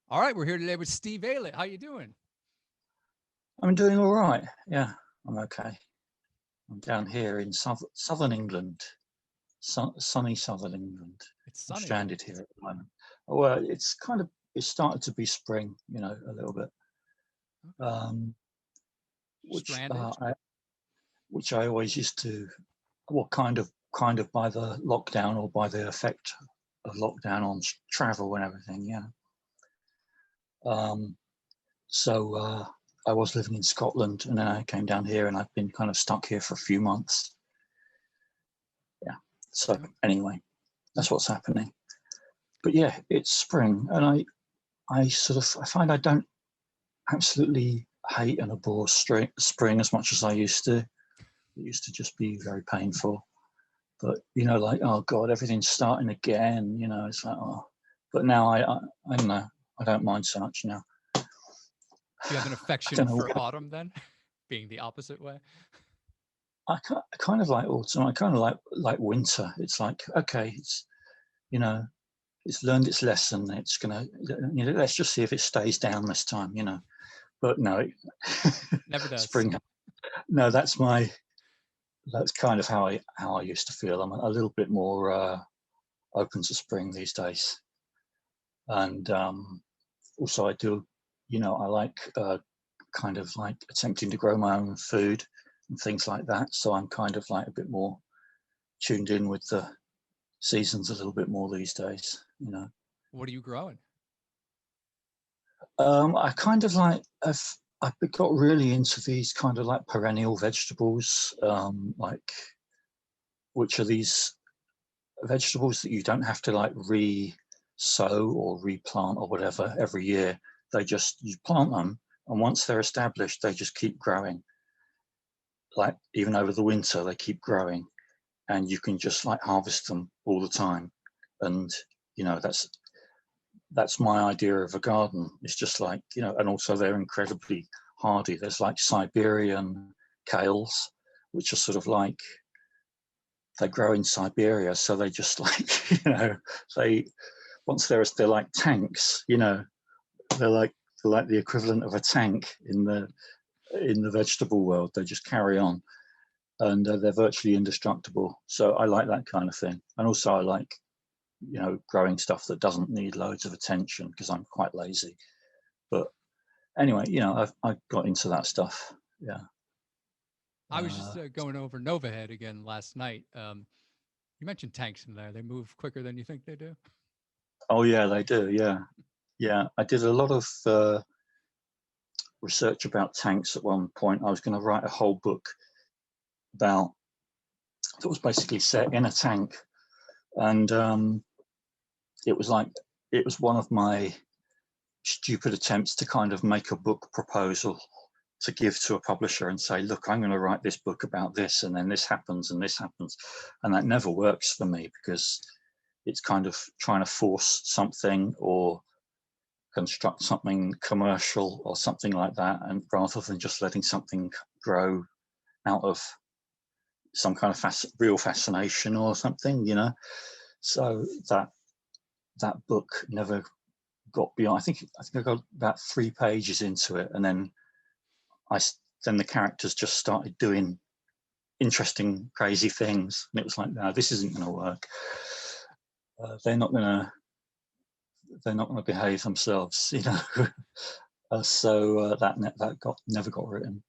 All right, we're here today with Steve Aylett. How you doing? I'm doing all right. Yeah, I'm okay. I'm down here in southern England, sunny southern England. It's I'm sunny. stranded here at the moment. Well, it's started to be spring, a little bit, Okay. um, which Stranded. I always used to. Well, kind of by the lockdown or by the effect of lockdown on travel and everything. Yeah. Um, so I was living in Scotland, and then I came down here, and I've been kind of stuck here for a few months. Yeah. So Oh, anyway, that's what's happening. But yeah, it's spring, and I find I don't absolutely hate and abhor spring as much as I used to. It used to just be very painful. But like, oh god, everything's starting again. It's like, oh. But now I don't know. I don't mind so much now. you have an I affection don't know. for autumn then, being the opposite way. I kind of like autumn. I kind of like winter. It's like, okay, you know it's learned its lesson. It's gonna, let's just see if it stays down this time. But no, Never does. spring. No, that's kind of how I used to feel. I'm a little bit more open to spring these days, and also I do, I like kind of like attempting to grow my own food and things like that. So I'm kind of like a bit more tuned in with the seasons a little bit more these days. What are you growing? I kind of like I've got really into these kind of like perennial vegetables, like which are these vegetables that you don't have to like re-sow or replant or whatever every year. You plant them, and once they're established, they just keep growing. Like even over the winter, they keep growing, and you can just like harvest them all the time. And that's my idea of a garden. It's just like, and also they're incredibly hardy. There's like Siberian kales, which are sort of like, they grow in Siberia, so they just like, they once they're like tanks, they're like the equivalent of a tank in the vegetable world. They just carry on, and they're virtually indestructible. So I like that kind of thing, and also I like growing stuff that doesn't need loads of attention because I'm quite lazy. But anyway, I've got into that stuff. Yeah. I was just going over Nova Head again last night. You mentioned tanks in there. They move quicker than you think they do. Oh yeah, they do. Yeah, yeah. I did a lot of research about tanks at one point. I was going to write a whole book about that was basically set in a tank, and it was like it was one of my stupid attempts to kind of make a book proposal to give to a publisher and say, look, I'm going to write this book about this, and then this happens and this happens. And that never works for me because it's kind of trying to force something or construct something commercial or something like that, and rather than just letting something grow out of some kind of real fascination or something. So that book never got beyond. I think I got about 3 pages into it, and then then the characters just started doing interesting, crazy things, and it was like, no, this isn't going to work. They're not going to behave themselves. So that never got written.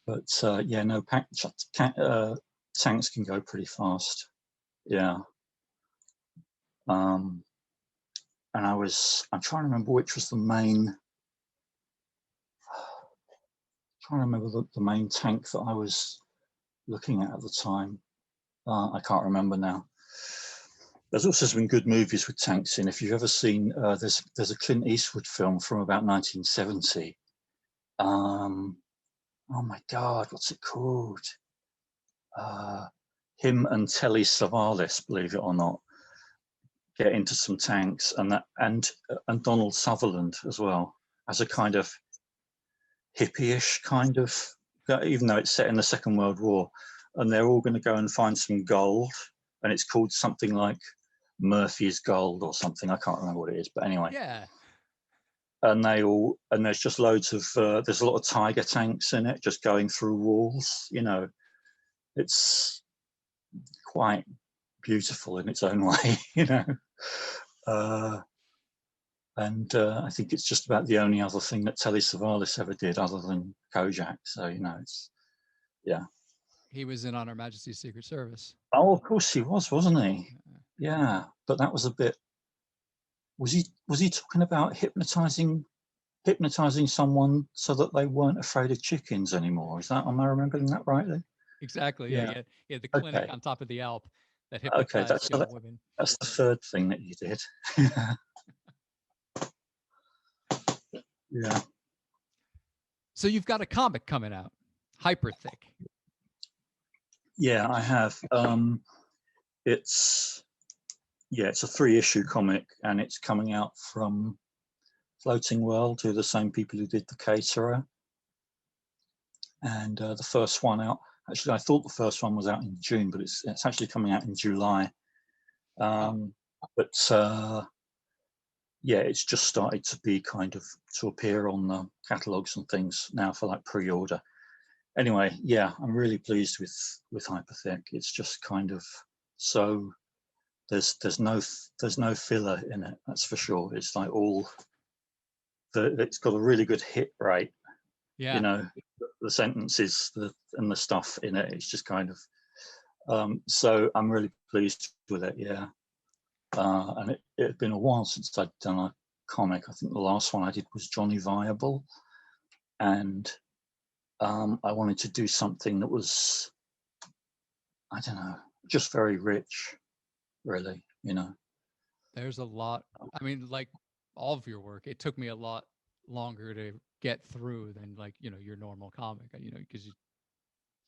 But yeah, no, tanks can go pretty fast. Yeah. Um, and I'm trying to remember which was the main. Trying to remember the main tank that I was looking at the time. I can't remember now. There's also some good movies with tanks in. If you've ever seen, there's a Clint Eastwood film from about 1970. Oh my God, what's it called? Him and Telly Savalas, believe it or not, get into some tanks, and Donald Sutherland as well, as a kind of hippie-ish kind of, even though it's set in the Second World War, and they're all going to go and find some gold, and it's called something like Murphy's Gold or something. I can't remember what it is, but anyway. Yeah. and there's just loads of there's a lot of tiger tanks in it, just going through walls. You know, it's quite beautiful in its own way. You know, and I think it's just about the only other thing that Telly Savalas ever did, other than Kojak. So you know, it's yeah. He was in On Her Majesty's Secret Service. Oh, of course he was, wasn't he? Yeah, but that was a bit. Was he talking about hypnotizing someone so that they weren't afraid of chickens anymore? Am I remembering that rightly? Exactly. Yeah. He had the clinic on top of the Alp that Okay, hypnotized young women. that's the third thing that you did. Yeah. So you've got a comic coming out, Hyperthick. Yeah, I have. It's a 3-issue comic, and it's coming out from Floating World, who are the same people who did the Etcetera. And the first one out, actually, I thought the first one was out in June, but it's actually coming out in July. But yeah, it's just started to be to appear on the catalogs and things now for like pre-order. Anyway, yeah, I'm really pleased with Hyperthick. It's just kind of so there's no filler in it, that's for sure. It's like it's got a really good hit rate. Yeah. You know, the sentences and the stuff in it, it's just kind of so I'm really pleased with it. Yeah. And it had been a while since I'd done a comic. I think the last one I did was Johnny Viable, and I wanted to do something that was, I don't know, just very rich, really, you know. There's a lot. I mean, like all of your work, it took me a lot longer to get through than like, you know, your normal comic, you know, because you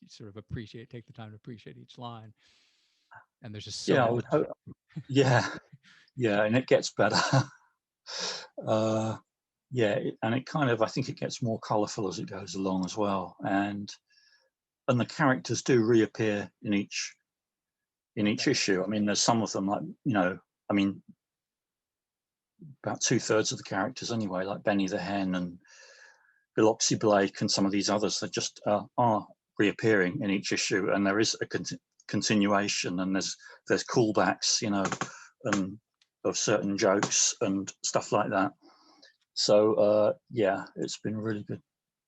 sort of take the time to appreciate each line. And there's just so Yeah, much. I would hope. Yeah, yeah, and it gets better. Yeah, and it kind of, I think it gets more colourful as it goes along as well, and the characters do reappear in each issue. I mean, there's some of them, like, you know, I mean, about 2/3 of the characters anyway, like Benny the Hen and Biloxi Blake and some of these others, that just are reappearing in each issue, and there is a continuation, and there's callbacks, you know, of certain jokes and stuff like that. So yeah, it's been really good.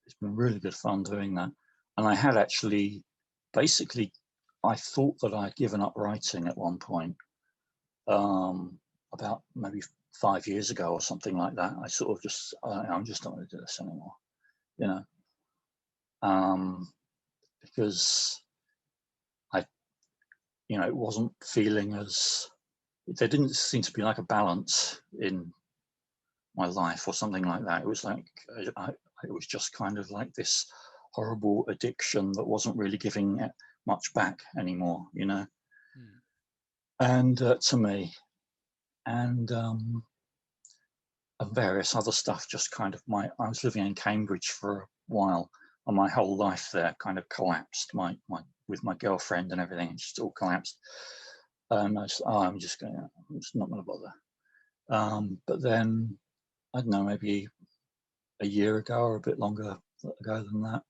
It's been really good fun doing that. And I had actually, basically, I thought that I'd given up writing at one point, about maybe 5 years ago or something like that. I sort of just, I'm just not going to do this anymore, you know, because you know, it wasn't feeling as, there didn't seem to be like a balance in my life or something like that. It was like, it was just kind of like this horrible addiction that wasn't really giving it much back anymore, you know. And to me, and various other stuff, just kind of I was living in Cambridge for a while, and my whole life there kind of collapsed. With my girlfriend and everything, it just all collapsed. And I just, I'm just not going to bother. But then, I don't know, maybe a year ago or a bit longer ago than that,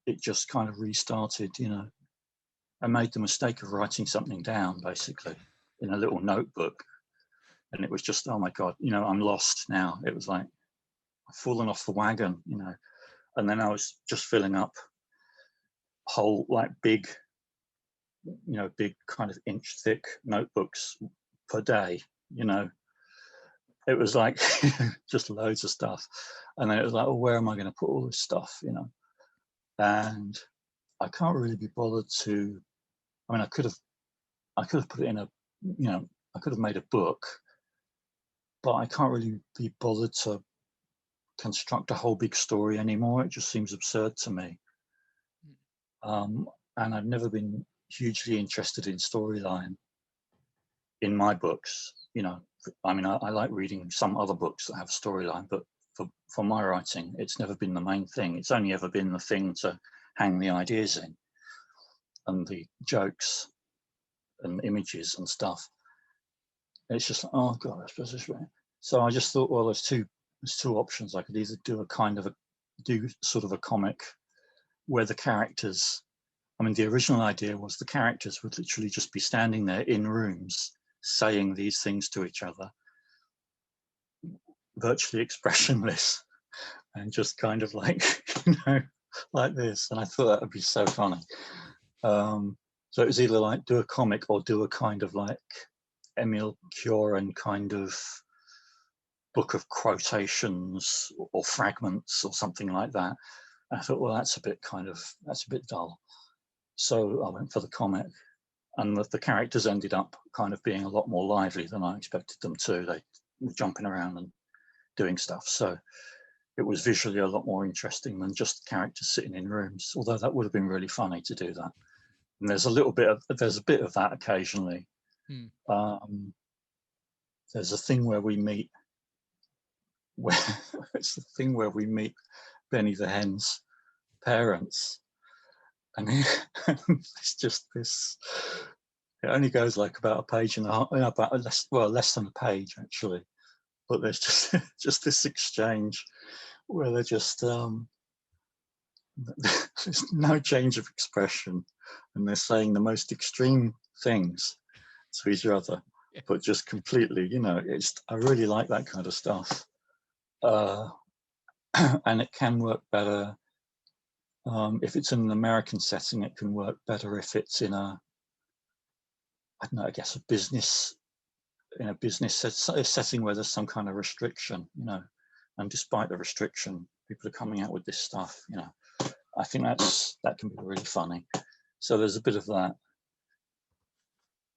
it just kind of restarted, you know. I made the mistake of writing something down, basically, in a little notebook. And it was just, oh my God, you know, I'm lost now. It was like, I've fallen off the wagon, you know. And then I was just filling up whole, like big, you know, big kind of inch thick notebooks per day, you know. It was like just loads of stuff. And then it was like, oh, where am I going to put all this stuff, you know? And I can't really be bothered to, I mean, I could have put it in a, you know, I could have made a book, but I can't really be bothered to construct a whole big story anymore. It just seems absurd to me. And I've never been hugely interested in storyline in my books, you know. I mean, I like reading some other books that have a storyline, but for my writing, it's never been the main thing. It's only ever been the thing to hang the ideas in and the jokes and images and stuff. It's just like, oh God, I suppose this way. So I just thought, well, there's there's two options. I could either do do sort of a comic where the characters, I mean, the original idea was the characters would literally just be standing there in rooms saying these things to each other, virtually expressionless, and just kind of like, like this. And I thought that would be so funny. So it was either like do a comic or do a kind of like Emile Cioran kind of book of quotations or fragments or something like that. And I thought, well, that's a bit dull. So I went for the comic, and the characters ended up kind of being a lot more lively than I expected them to. They were jumping around and doing stuff. So it was visually a lot more interesting than just characters sitting in rooms, although that would have been really funny to do that. And there's a bit of that occasionally. There's a thing where we meet, it's the thing where we meet Benny the hen's parents, and it's just this. It only goes like about a page and a half, about less than a page actually. But there's just this exchange where they're just there's no change of expression, and they're saying the most extreme things to each other, but just completely, I really like that kind of stuff. And it can work better if it's in an American setting. It can work better if it's in a business setting where there's some kind of restriction, and despite the restriction, people are coming out with this stuff, I think that can be really funny. So there's a bit of that.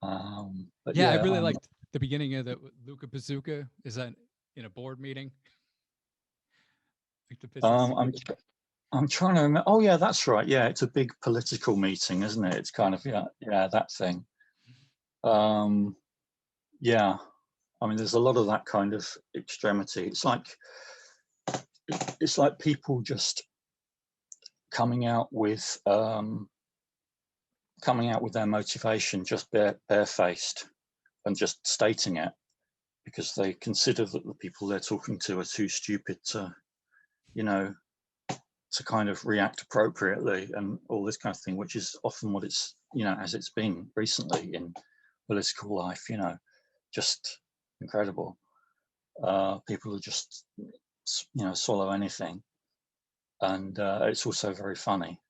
But I really liked the beginning of the Luca Bazooka. Is that in a board meeting? Like the business. I'm trying to remember. Oh yeah, that's right. Yeah, it's a big political meeting, isn't it? It's kind of that thing. Yeah, I mean, there's a lot of that kind of extremity. It's like people just coming out with their motivation just barefaced and just stating it because they consider that the people they're talking to are too stupid to, to kind of react appropriately and all this kind of thing, which is often what it's, as it's been recently in political life, just incredible. People who just, swallow anything. And it's also very funny.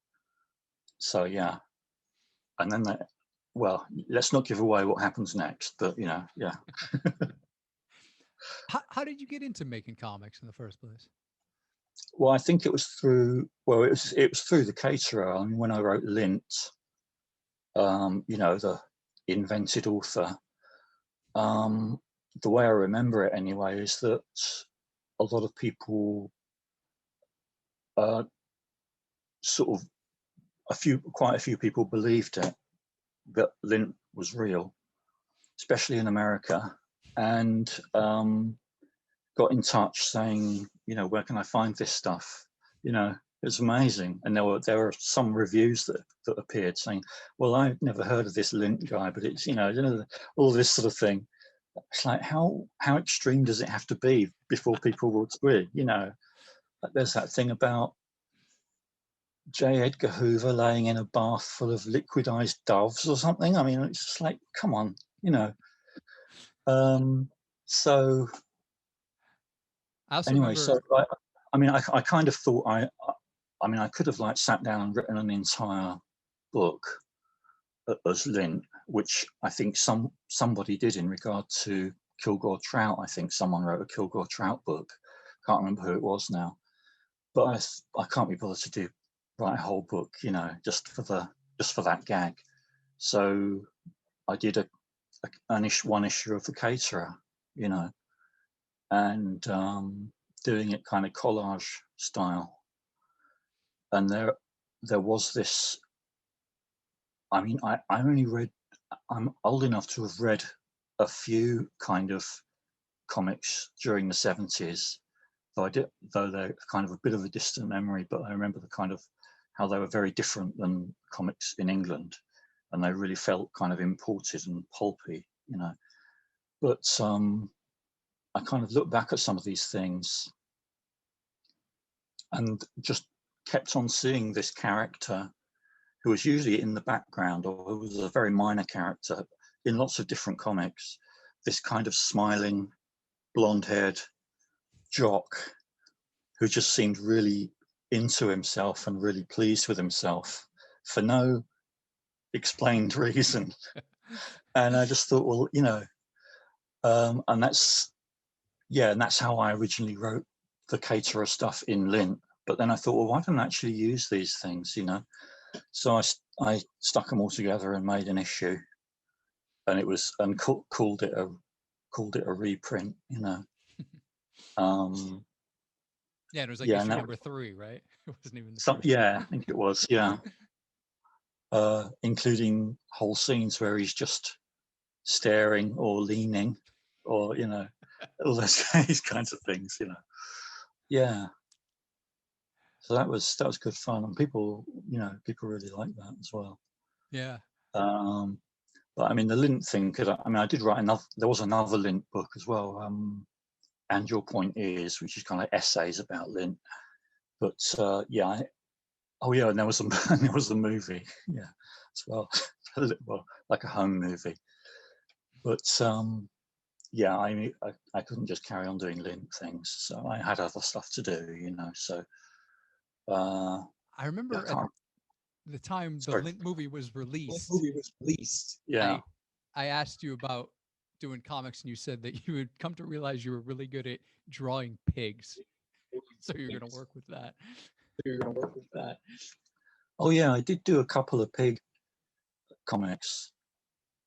So, yeah. And then let's not give away what happens next, but, yeah. How did you get into making comics in the first place? Well, I think it was through the caterer. I mean, when I wrote Lint, the invented author, the way I remember it anyway is that a lot of people quite a few people believed it, that Lint was real, especially in America, and got in touch saying, where can I find this stuff? It's amazing. And there were some reviews that appeared saying, well, I've never heard of this Lint guy, but it's, all this sort of thing. It's like, how extreme does it have to be before people will agree? There's that thing about J. Edgar Hoover laying in a bath full of liquidized doves or something. I mean, it's just like, come on, So anyway, so I kind of thought I could have like sat down and written an entire book as Lint, which I think somebody did in regard to Kilgore Trout. I think someone wrote a Kilgore Trout book. Can't remember who it was now, but I can't be bothered to write a whole book, just for that gag. So I did one issue of the caterer, and doing it kind of collage style. And there was this. I mean, I'm old enough to have read a few kind of comics during the 70s, though they're kind of a bit of a distant memory, but I remember the kind of how they were very different than comics in England, and they really felt kind of imported and pulpy, But I kind of look back at some of these things, and just kept on seeing this character who was usually in the background, or who was a very minor character in lots of different comics, this kind of smiling, blonde-haired jock who just seemed really into himself and really pleased with himself for no explained reason. And I just thought, well, you know, and that's how I originally wrote the Etcetera stuff in Lint. But then I thought, well, why don't I actually use these things, you know? So I stuck them all together and made an issue, and it was, and called it a reprint, you know. Yeah, and it was like Yeah, issue number 3, right? It wasn't even the first. Yeah, I think it was, yeah. Including whole scenes where he's just staring or leaning, or, you know, all these kinds of things, you know. Yeah. So that was good fun, and people, you know, people really like that as well. Yeah. But I mean, the Lint thing, because I mean, I did write another. There was another Lint book as well, and Your Point Is, which is kind of essays about Lint. But yeah, and there was a there was a movie, yeah, as well, well, like a home movie. But yeah, I mean, I couldn't just carry on doing Lint things, so I had other stuff to do, you know. So I remember at the time the Lint movie was released. Yeah. I asked you about doing comics, and you said that you had come to realize you were really good at drawing pigs, so you're going to work with that. Oh yeah, I did do a couple of pig comics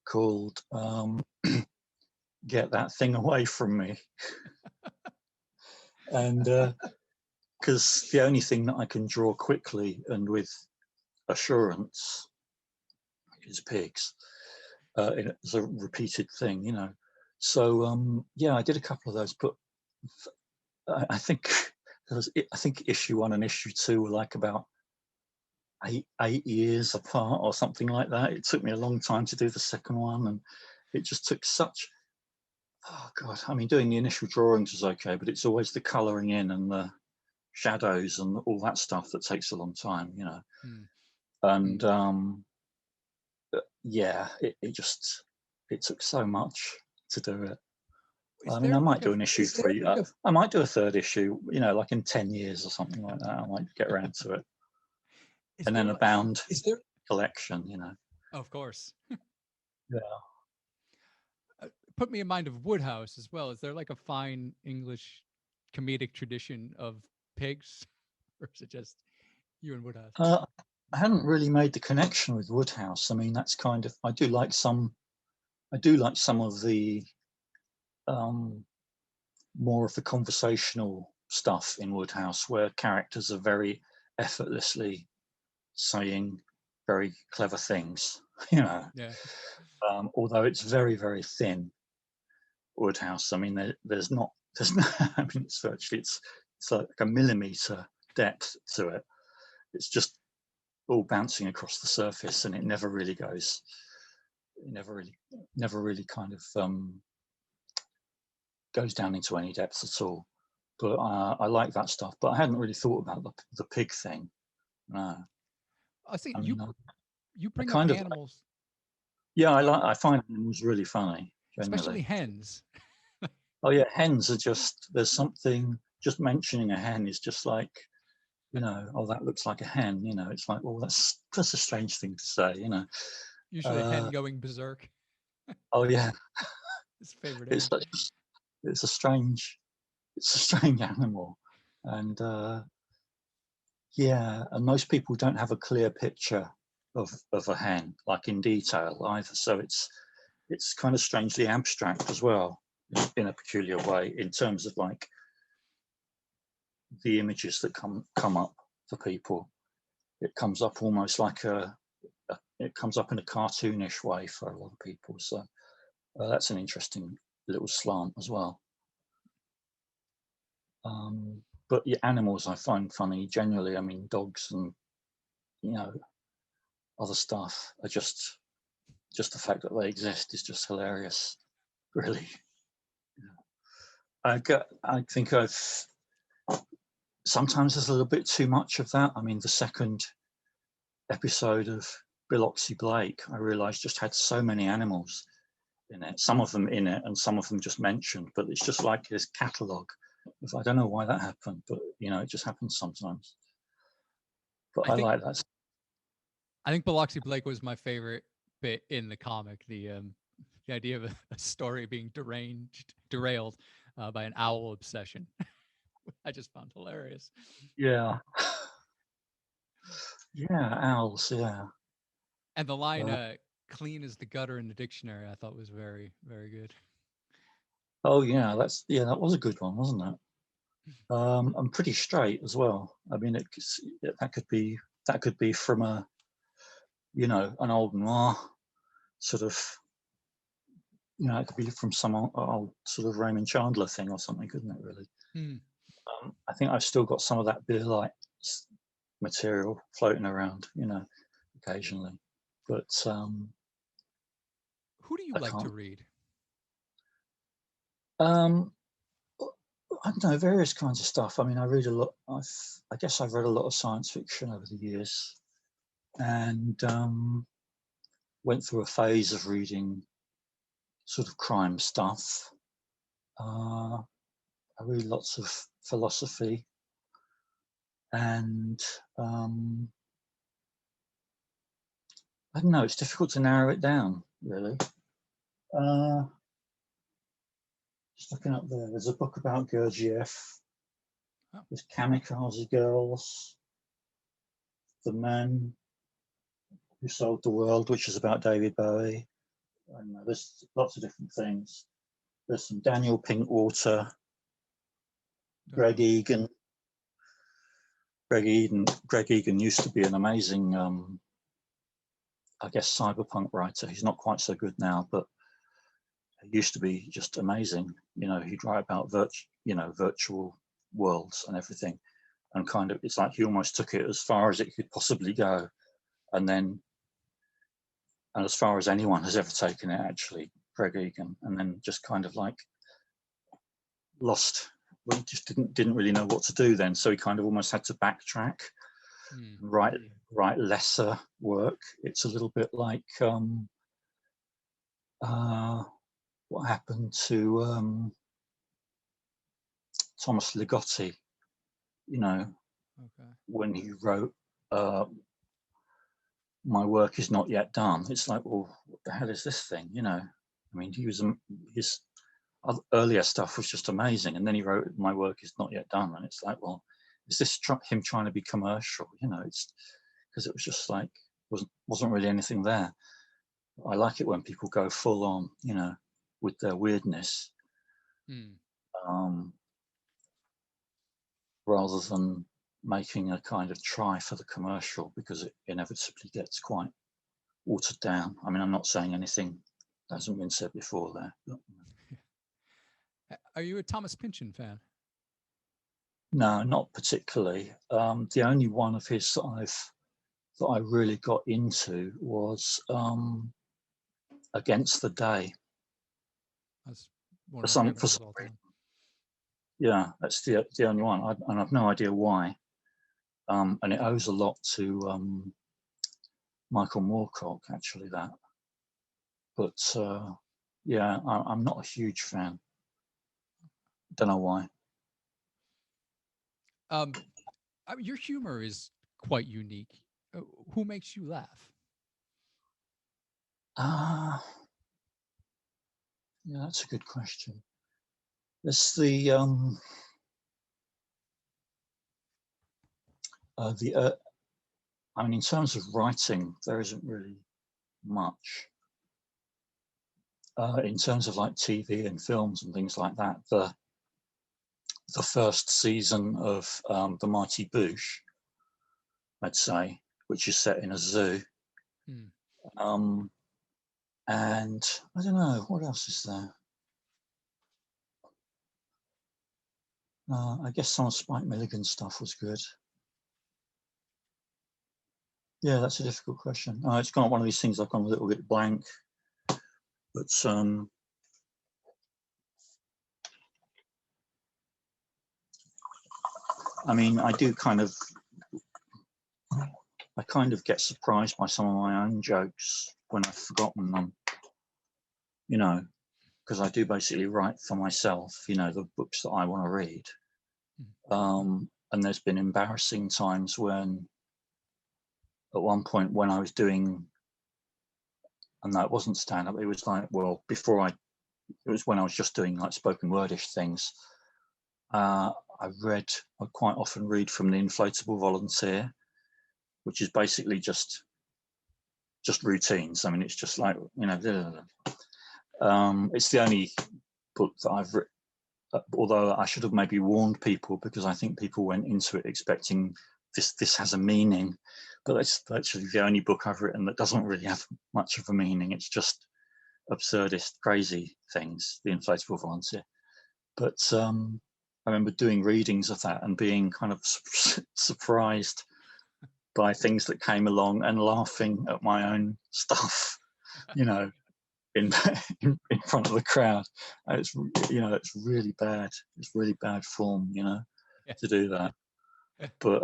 called Get That Thing Away From Me. And because the only thing that I can draw quickly and with assurance is pigs. It's a repeated thing, you know. So yeah, I did a couple of those, but I think issue 1 and issue 2 were like about eight years apart or something like that. It took me a long time to do the second one, and it just took such, oh god, I mean, doing the initial drawings was okay, but it's always the colouring in and the shadows and all that stuff that takes a long time, you know. And yeah, it took so much to do it. I mean, I might do an issue 3. I might do a third issue, you know, like in 10 years or something like that. I might get around to it. And then a bound collection, you know. Of course. Yeah. Put me in mind of Woodhouse as well. Is there like a fine English comedic tradition of pigs, or is it just you and Woodhouse? I hadn't really made the connection with Woodhouse. I mean, that's kind of, I do like some of the more of the conversational stuff in Woodhouse, where characters are very effortlessly saying very clever things, you know. Yeah. Although it's very, very thin, Woodhouse. I mean, there's no I mean, it's like a millimeter depth to it. It's just all bouncing across the surface, and it never really goes. It never really kind of goes down into any depth at all. But I like that stuff. But I hadn't really thought about the pig thing. No. I think you bring up kind animals. Yeah, I find animals really funny, generally. Especially hens. Oh yeah, hens are just, there's something, just mentioning a hen is just like, you know, oh, that looks like a hen, you know. It's like, well, that's a strange thing to say, you know. Usually a hen going berserk. Oh yeah. His favorite animal. It's a strange animal. And yeah, and most people don't have a clear picture of a hen, like in detail either. So it's kind of strangely abstract as well, in a peculiar way, in terms of like the images that come up for people. It comes up almost like it comes up in a cartoonish way for a lot of people. So that's an interesting little slant as well. But yeah, animals I find funny generally. I mean, dogs and, you know, other stuff are just the fact that they exist is just hilarious, really. I think I've sometimes there's a little bit too much of that. I mean, the second episode of Biloxi Blake, I realized just had so many animals in it, some of them in it and some of them just mentioned, but it's just like this catalogue. I don't know why that happened, but you know, it just happens sometimes. But I like that. I think Biloxi Blake was my favorite bit in the comic. The idea of a story being derailed by an owl obsession. I just found hilarious. Yeah. Yeah, owls, yeah. And the line, clean as the gutter in the dictionary, I thought was very, very good. Oh yeah, that was a good one, wasn't it? And pretty straight as well. I mean, that could be from a, you know, an old noir sort of, you know, it could be from some old sort of Raymond Chandler thing or something, couldn't it? Really. I think I've still got some of that beer light material floating around, you know, occasionally. But who do you like to read? I don't know, various kinds of stuff. I mean, I read a lot. I guess I've read a lot of science fiction over the years, and went through a phase of reading sort of crime stuff. I read lots of philosophy, and I don't know. It's difficult to narrow it down, really. Just looking up there, there's a book about Gurdjieff. Oh. There's Kamikaze Girls, The Man Who Sold the World, which is about David Bowie. I don't know, there's lots of different things. There's some Daniel Pinkwater, Greg Egan. Greg Egan used to be an amazing, I guess, cyberpunk writer. He's not quite so good now, but he used to be just amazing. You know, he'd write about virtual worlds and everything, and kind of, it's like he almost took it as far as it could possibly go, and as far as anyone has ever taken it, actually, Greg Egan, and then just kind of like lost. Well, he just didn't really know what to do then, so he kind of almost had to backtrack, and write lesser work. It's a little bit like what happened to Thomas Ligotti, you know, when he wrote My Work Is Not Yet Done. It's like, well, what the hell is this thing, you know? I mean, his earlier stuff was just amazing, and then he wrote My Work Is Not Yet Done, and it's like, well, is this him trying to be commercial? You know, it's because it was just like wasn't really anything there. I like it when people go full on, you know, with their weirdness, rather than making a kind of try for the commercial, because it inevitably gets quite watered down. I mean, I'm not saying anything that hasn't been said before there. But... Are you a Thomas Pynchon fan? No, not particularly. The only one of his that I really got into was Against the Day. That's one of my favorites of all time. Yeah, that's the only one, and I've no idea why. And it owes a lot to Michael Moorcock, actually, that. But yeah, I'm not a huge fan. Don't know why. Your humor is quite unique. Who makes you laugh? Yeah, that's a good question. There's the I mean, in terms of writing, there isn't really much. In terms of like TV and films and things like that, the first season of The Mighty Boosh, I'd say, which is set in a zoo. And I don't know, what else is there? I guess some of Spike Milligan's stuff was good. Yeah, that's a difficult question. It's kind of one of these things I've gone a little bit blank. But I mean, I kind of get surprised by some of my own jokes when I've forgotten them, you know, because I do basically write for myself, you know, the books that I want to read. And there's been embarrassing times when, at one point when I was doing, and that wasn't stand-up, it was like, well, it was when I was just doing like spoken wordish things. I quite often read from the Inflatable Volunteer, which is basically just routines. I mean, it's just like, you know, it's the only book that I've written, although I should have maybe warned people, because I think people went into it expecting this has a meaning, but that's actually the only book I've written that doesn't really have much of a meaning. It's just absurdist, crazy things, the Inflatable Volunteer. But I remember doing readings of that and being kind of surprised by things that came along and laughing at my own stuff, you know, in front of the crowd. And it's, you know, it's really bad. It's really bad form, you know, to do that. But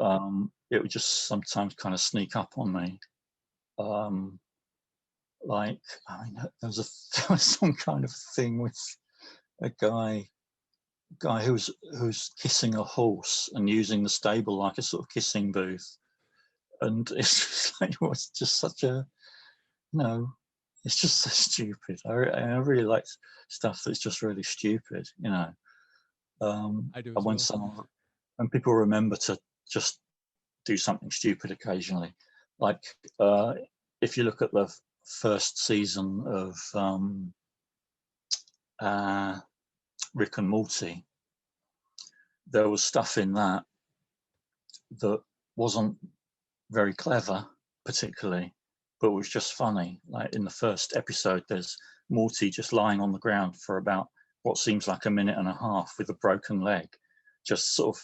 it would just sometimes kind of sneak up on me. Like, I mean, there was some kind of thing with a guy who's kissing a horse and using the stable like a sort of kissing booth. And it's just like, well, it's just such a, you know, it's just so stupid. I really like stuff that's just really stupid, you know. I do and when well. when people remember to just do something stupid occasionally, like if you look at the first season of Rick and Morty, there was stuff in that wasn't very clever, particularly, but was just funny. Like in the first episode, there's Morty just lying on the ground for about what seems like a minute and a half with a broken leg, just sort of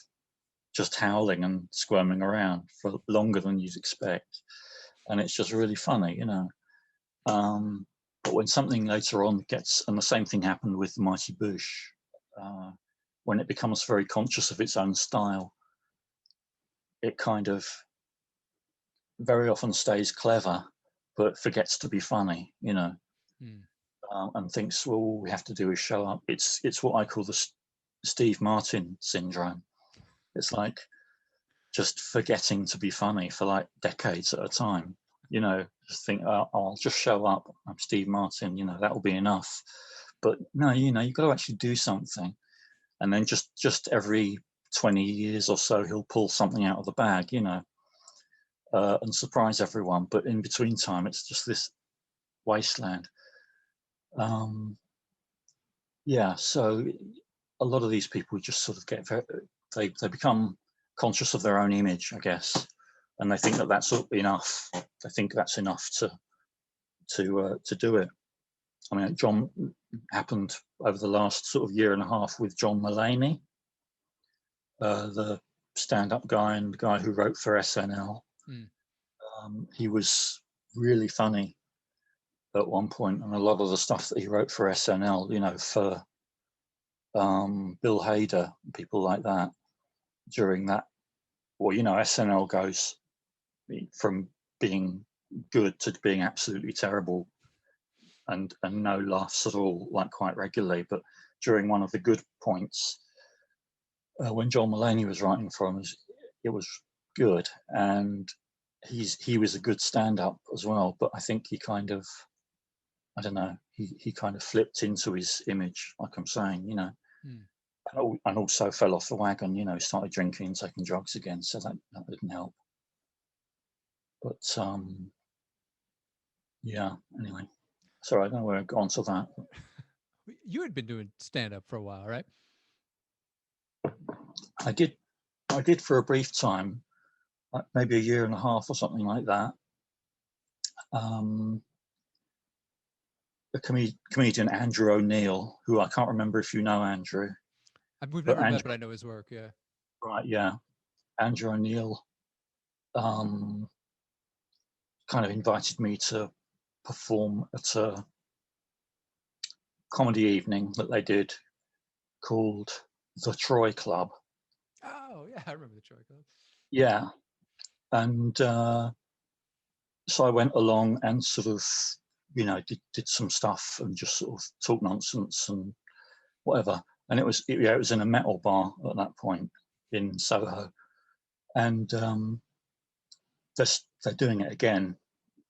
just howling and squirming around for longer than you'd expect. And it's just really funny, you know. But when something later on gets, and the same thing happened with the Mighty Boosh, when it becomes very conscious of its own style, it kind of very often stays clever, but forgets to be funny, you know, and thinks, well, all we have to do is show up. It's what I call the Steve Martin syndrome. It's like just forgetting to be funny for like decades at a time, you know, just think, oh, I'll just show up. I'm Steve Martin, you know, that'll be enough. But no, you know, you've got to actually do something. And then just every 20 years or so, he'll pull something out of the bag, you know, and surprise everyone. But in between time, it's just this wasteland. Yeah, so a lot of these people just sort of get they become conscious of their own image, I guess, and they think that that's enough. They think that's enough to do it. I mean, John happened over the last sort of year and a half with John Mulaney, the stand-up guy and the guy who wrote for SNL. He was really funny at one point, and a lot of the stuff that he wrote for SNL, you know, for Bill Hader, people like that, during that, well, you know, SNL goes from being good to being absolutely terrible, and no laughs at all, like quite regularly. But during one of the good points, when John Mulaney was writing for him, it was good, and he was a good stand-up as well. But I think he kind of, I don't know, he kind of flipped into his image, like I'm saying, you know, and also fell off the wagon, you know, started drinking and taking drugs again, so that didn't help. But yeah, anyway, sorry, I don't know where I got onto that. You had been doing stand-up for a while, right? I did for a brief time, like maybe a year and a half or something like that. The comedian Andrew O'Neill, who I can't remember if you know Andrew. We've never met, but I know his work, yeah. Right, yeah. Andrew O'Neill kind of invited me to perform at a comedy evening that they did called the Troy Club. Oh, Oh yeah, I remember the Troy Club. Yeah. And so I went along and sort of, did some stuff and just sort of talk nonsense and whatever. And it was in a metal bar at that point in Soho. And they're doing it again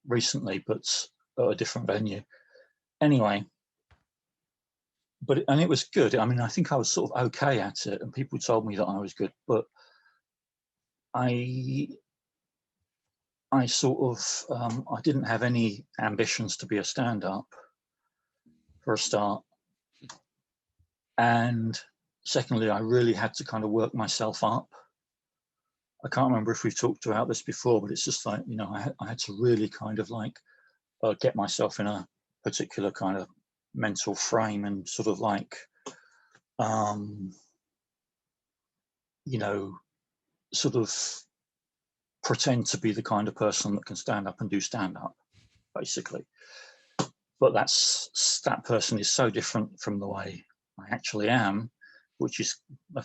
recently, but at a different venue. Anyway, and it was good. I mean, I think I was sort of okay at it, and people told me that I was good, but I sort of I didn't have any ambitions to be a stand-up for a start, and secondly, I really had to kind of work myself up. I can't remember if we've talked about this before, but it's just like, I had to really kind of like get myself in a particular kind of mental frame and sort of like, sort of pretend to be the kind of person that can stand up and do stand up, basically. But that person is so different from the way I actually am, which is a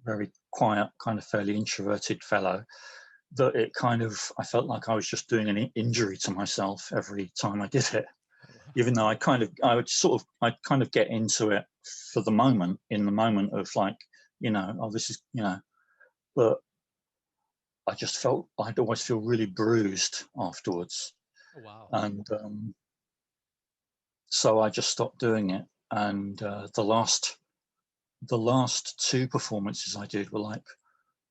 very quiet, kind of fairly introverted fellow, that I felt like I was just doing an injury to myself every time I did it. Oh, wow. Even though I kind of get into it for the moment, in the moment of like, this is, but I just felt I'd always feel really bruised afterwards. Oh, wow. And so I just stopped doing it. And the last two performances I did were like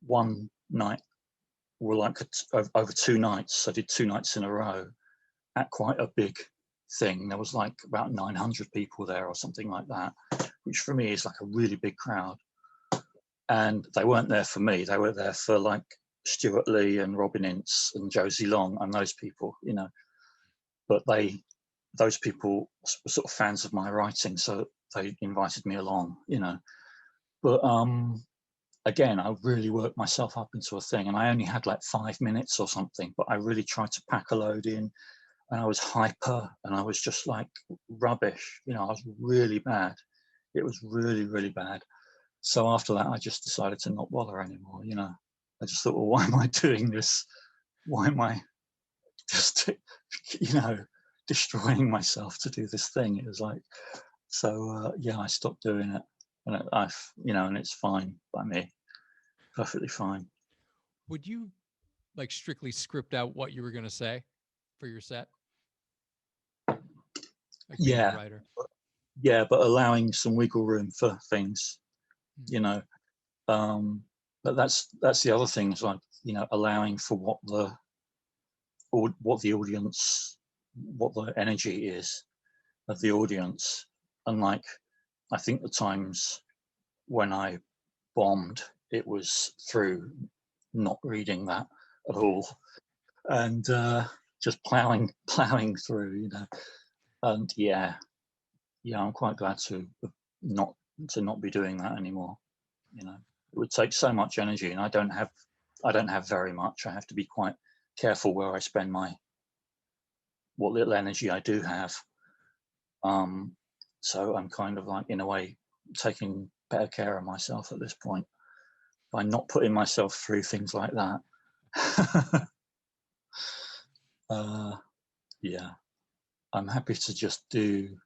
one night, were like over 2 nights. I did 2 nights in a row at quite a big thing. There was like about 900 people there or something like that, which for me is like a really big crowd. And they weren't there for me. They were there for like Stuart Lee and Robin Ince and Josie Long and those people, But those people were sort of fans of my writing, so they invited me along, But again, I really worked myself up into a thing, and I only had like 5 minutes or something, but I really tried to pack a load in, and I was hyper, and I was just like rubbish. I was really bad. It was really, really bad. So after that, I just decided to not bother anymore. I just thought, well, why am I doing this? Why am I just, destroying myself to do this thing? It was like, so yeah, I stopped doing it, and and it's fine by me, perfectly fine. Would you like strictly script out what you were going to say for your set? Like being a writer. Yeah, but allowing some wiggle room for things, but that's the other thing, is like, allowing for what the audience, what the energy is of the audience. And like, I think the times when I bombed, it was through not reading that at all, and just plowing through, and yeah, I'm quite glad to not be doing that anymore. It would take so much energy, and I don't have very much. I have to be quite careful where I spend what little energy I do have. So I'm kind of like, in a way, taking better care of myself at this point by not putting myself through things like that. Yeah, I'm happy to just do,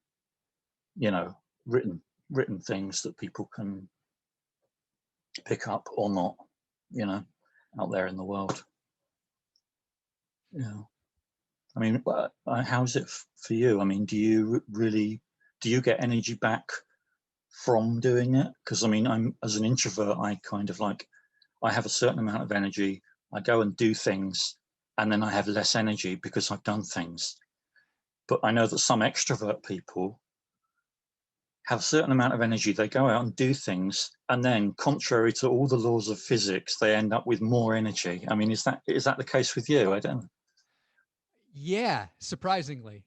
written things that people can pick up or not, out there in the world. Yeah. I mean, how's it for you? I mean, do you get energy back from doing it? Because I mean, as an introvert, I kind of like, I have a certain amount of energy. I go and do things, and then I have less energy because I've done things. But I know that some extrovert people have a certain amount of energy. They go out and do things, and then, contrary to all the laws of physics, they end up with more energy. I mean, is that the case with you? I don't know. Yeah, surprisingly.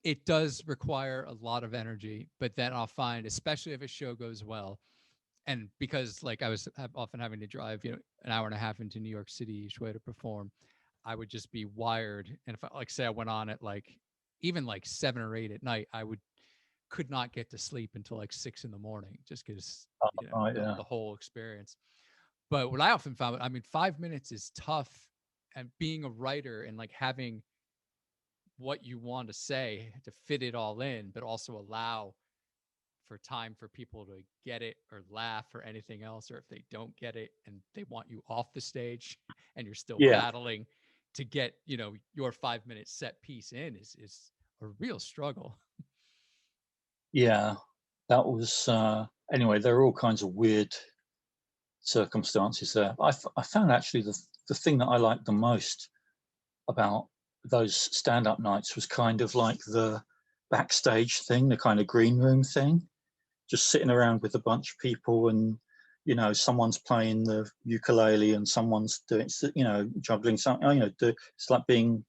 It does require a lot of energy, but then I'll find, especially if a show goes well, and because like I was often having to drive, an hour and a half into New York City each way to perform, I would just be wired. And if I, like, say I went on at like even like 7 or 8 at night, could not get to sleep until like 6 in the morning, just because Yeah. the whole experience. But what I often found, I mean, 5 minutes is tough, and being a writer and like having what you want to say to fit it all in, but also allow for time for people to get it or laugh or anything else, or if they don't get it and they want you off the stage and you're still Yeah, battling to get, you know, your 5 minute set piece in is a real struggle. yeah. That was anyway. There are all kinds of weird circumstances there. I found actually the thing that I liked the most about those stand-up nights was kind of like the backstage thing, the kind of green room thing, just sitting around with a bunch of people, and you know, someone's playing the ukulele and someone's doing, you know, juggling something. You know, it's like being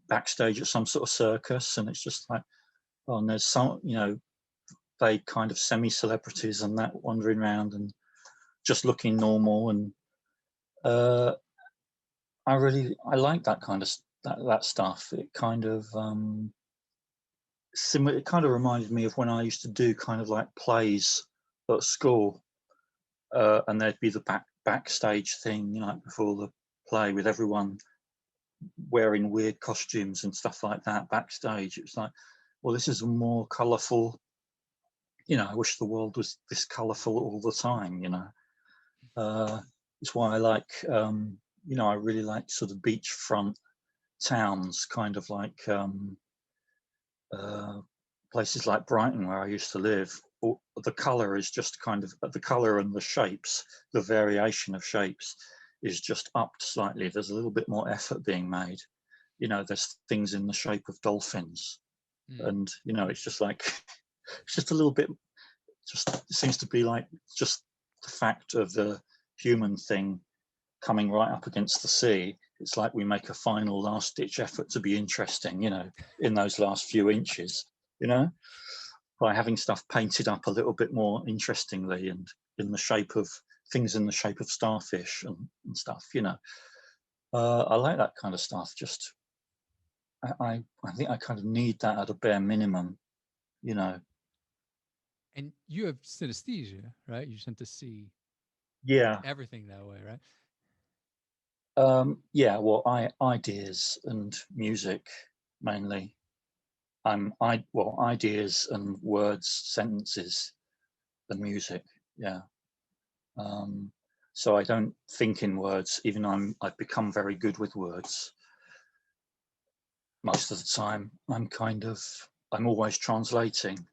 backstage at some sort of circus, and it's just like, oh, and there's some, you know, they kind of semi-celebrities and that wandering around and just looking normal. And uh, I like that kind of that stuff. It kind of similar. It kind of reminded me of when I used to do kind of like plays at school, and there'd be the backstage thing, you know, before the play with everyone wearing weird costumes and stuff like that backstage. It was like, well, this is a more colourful. You know, I wish the world was this colourful all the time. You know, it's why I like. You know, I really like sort of beachfront towns, kind of like uh, places like Brighton, where I used to live. The colour is just kind of the colour and the shapes, the variation of shapes is just upped slightly. There's a little bit more effort being made. You know, there's things in the shape of dolphins, and you know, it's just like it's just a little bit. Just it seems to be like just the fact of the human thing coming right up against the sea. It's like we make a final last ditch effort to be interesting, you know, in those last few inches, you know, by having stuff painted up a little bit more interestingly and in the shape of things, in the shape of starfish and stuff, you know. I like that kind of stuff. Just I think I kind of need that at a bare minimum, you know. And you have synesthesia, right? You tend to see Yeah. everything that way, right? Yeah, well, ideas and music mainly. Well, ideas and words, sentences, and music. Yeah. Um, so I don't think in words, even I've become very good with words. Most of the time, I'm always translating.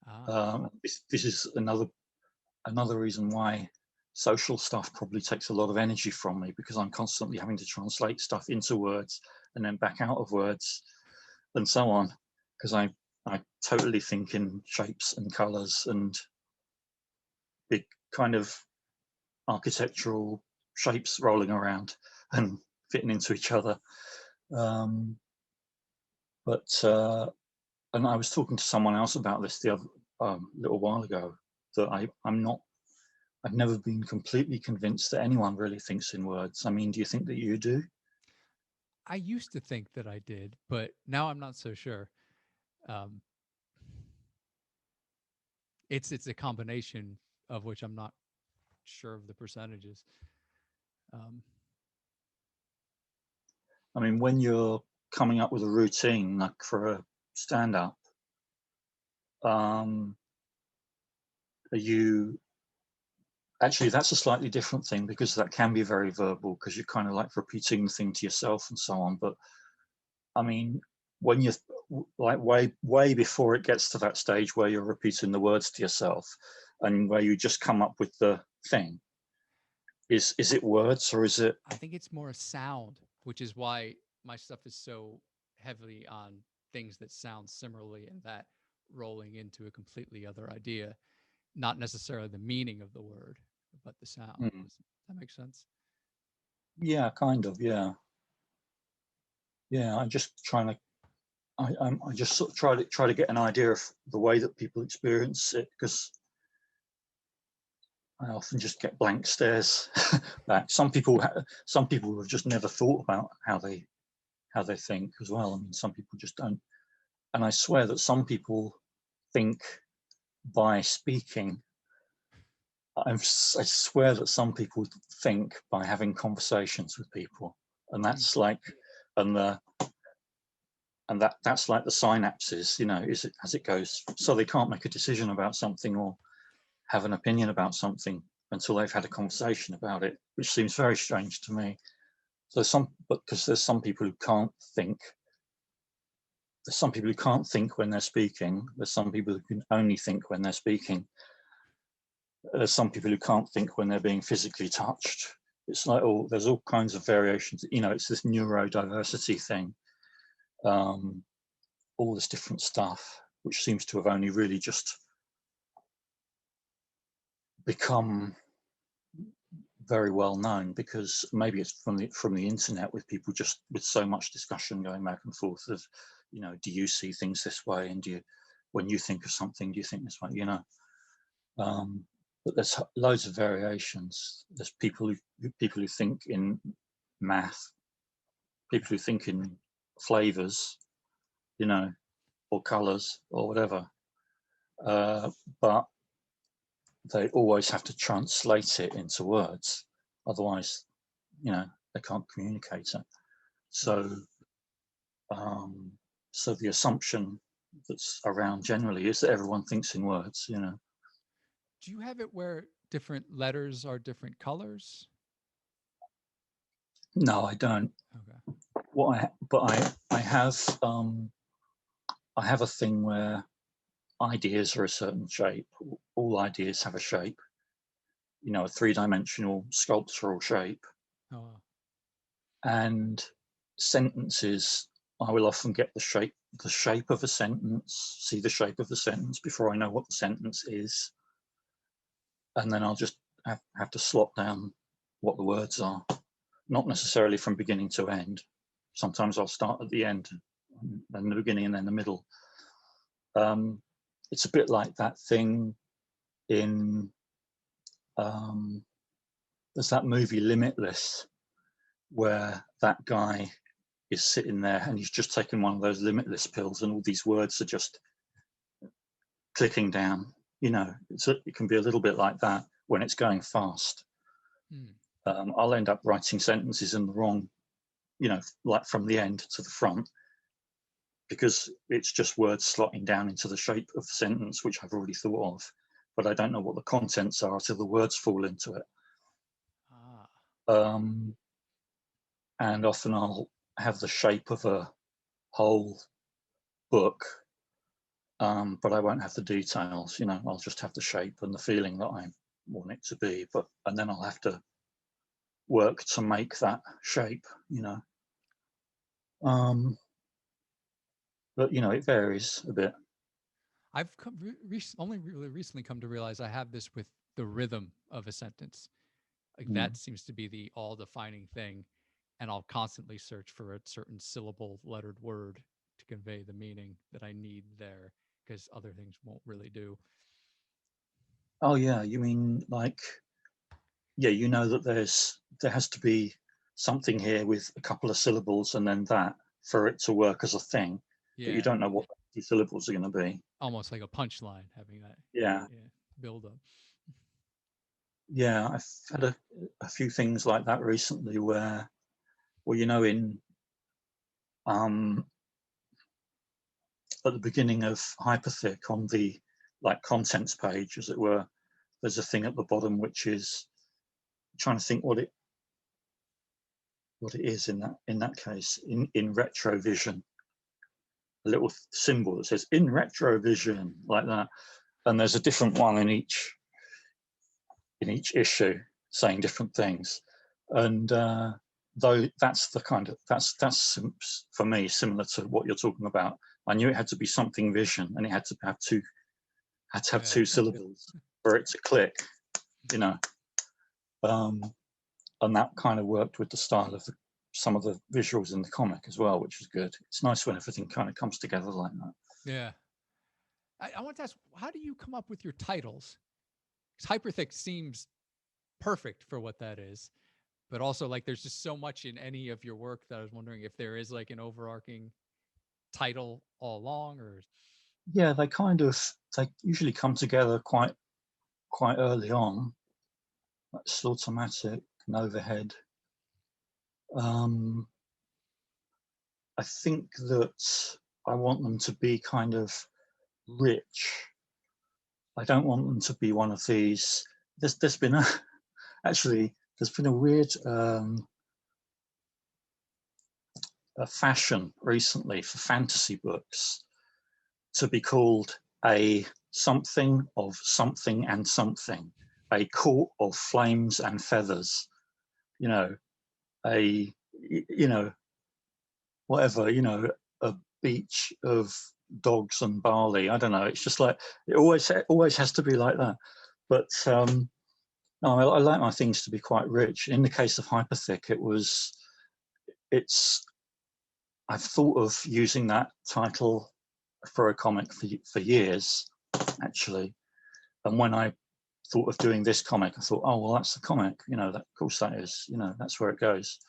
Ah, This is another reason why social stuff probably takes a lot of energy from me, because I'm constantly having to translate stuff into words and then back out of words and so on, because I totally think in shapes and colors and big kind of architectural shapes rolling around and fitting into each other. Um, but and I was talking to someone else about this the other little while ago, that I've never been completely convinced that anyone really thinks in words. I mean, do you think that you do? I used to think that I did, but now I'm not so sure. Um, it's a combination of which I'm not sure of the percentages. Um, I mean, when you're coming up with a routine, like for a stand up, are you actually, that's a slightly different thing, because that can be very verbal, because you're kind of like repeating the thing to yourself and so on. But I mean, when you're like way before it gets to that stage where you're repeating the words to yourself and where you just come up with the thing, is it words or is it? I think it's more a sound, which is why my stuff is so heavily on things that sound similarly and that rolling into a completely other idea, not necessarily the meaning of the word, but the sound. Hmm, Does that make sense? yeah, kind of, yeah, yeah. I'm just trying to. I just sort of try to get an idea of the way that people experience it, because I often just get blank stares back. Some people have just never thought about how they think as well. I mean, some people just don't. And I swear that some people think by speaking, I swear that some people think by having conversations with people, and that's like, and that's like the synapses, you know, is it as it goes. So they can't make a decision about something or have an opinion about something until they've had a conversation about it, which seems very strange to me. So because there's some people who can't think. There's some people who can't think when they're speaking. There's some people who can only think when they're speaking. There's some people who can't think when they're being physically touched. It's like, there's all kinds of variations. You know, it's this neurodiversity thing. All this different stuff, which seems to have only really just become very well known, because maybe it's from the internet, with people just with so much discussion going back and forth of, you know, do you see things this way, and when you think of something, do you think this way, you know. But there's loads of variations. There's people who think in math, people who think in flavors, you know, or colors or whatever, but they always have to translate it into words, otherwise, you know, they can't communicate it. So so the assumption that's around generally is that everyone thinks in words, you know. Do you have it where different letters are different colors? No, I don't. Okay. I have a thing where ideas are a certain shape. All ideas have a shape, you know, a three-dimensional sculptural shape. Oh. And sentences, I will often get the shape of a sentence, see the shape of the sentence before I know what the sentence is, and then I'll just have to slot down what the words are, not necessarily from beginning to end. Sometimes I'll start at the end, then the beginning, and then the middle. It's a bit like that thing in there's that movie Limitless, where that guy is sitting there and he's just taken one of those Limitless pills, and all these words are just clicking down. You know, it can be a little bit like that when it's going fast. I'll end up writing sentences in the wrong, you know, like from the end to the front, because it's just words slotting down into the shape of the sentence, which I've already thought of, but I don't know what the contents are until the words fall into it. And often I'll have the shape of a whole book, but I won't have the details, you know. I'll just have the shape and the feeling that I want it to be, and then I'll have to work to make that shape, you know. But you know, it varies a bit. I've only really recently come to realize I have this with the rhythm of a sentence. Like that seems to be the all-defining thing, and I'll constantly search for a certain syllable lettered word to convey the meaning that I need there, because other things won't really do. Oh yeah, you mean like, yeah, you know that there has to be something here with a couple of syllables and then that for it to work as a thing, but you don't know what the syllables are going to be. Almost like a punchline, having that build up. Yeah, I've had a few things like that recently where, well, you know, in at the beginning of Hyperthick, on the like contents page, as it were, there's a thing at the bottom which is trying to think what it is in that case, in retrovision, a little symbol that says in retrovision, like that, and there's a different one in each issue saying different things, and though that's the kind of that's for me similar to what you're talking about. I knew it had to be something vision, and it had to have two syllables for it to click, you know. And that kind of worked with the style of some of the visuals in the comic as well, which was good. It's nice when everything kind of comes together like that. Yeah. I want to ask, how do you come up with your titles? Because Hyperthick seems perfect for what that is, but also like there's just so much in any of your work that I was wondering if there is like an overarching title all along, or yeah, they usually come together quite early on. like Slaughtermatic and Overhead. I think that I want them to be kind of rich. I don't want them to be one of these. There's been a actually there's been a weird a fashion recently for fantasy books to be called a something of something and something, a court of flames and feathers, you know, a, you know, whatever, you know, a beach of dogs and barley. I don't know. It's just like, it always has to be like that. But no, I like my things to be quite rich. In the case of Hyperthick, I've thought of using that title for a comic for years, actually. And when I thought of doing this comic, I thought, oh, well, that's the comic. You know, that, of course that is, you know, that's where it goes.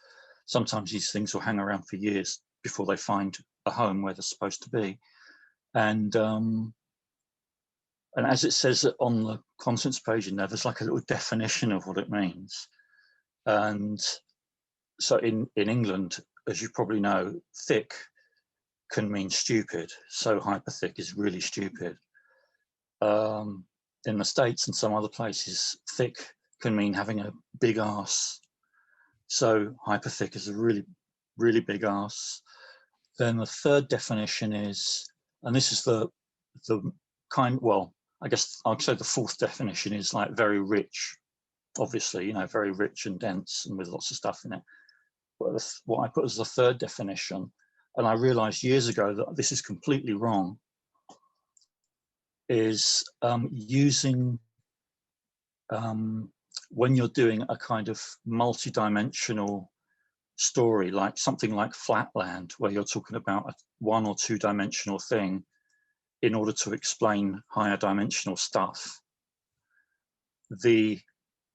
Sometimes these things will hang around for years before they find a home where they're supposed to be. And as it says on the contents page in there, there's like a little definition of what it means. And so in England, as you probably know, thick can mean stupid. So hyperthick is really stupid. In the States and some other places, thick can mean having a big ass. So hyperthick is a really, really big ass. Then the third definition is, and this is the kind, well, I guess I'll say the fourth definition is like very rich, obviously, you know, very rich and dense and with lots of stuff in it. But what I put as the third definition, and I realized years ago that this is completely wrong, is using, when you're doing a kind of multi-dimensional story, like something like Flatland, where you're talking about a 1 or 2 dimensional thing in order to explain higher dimensional stuff, the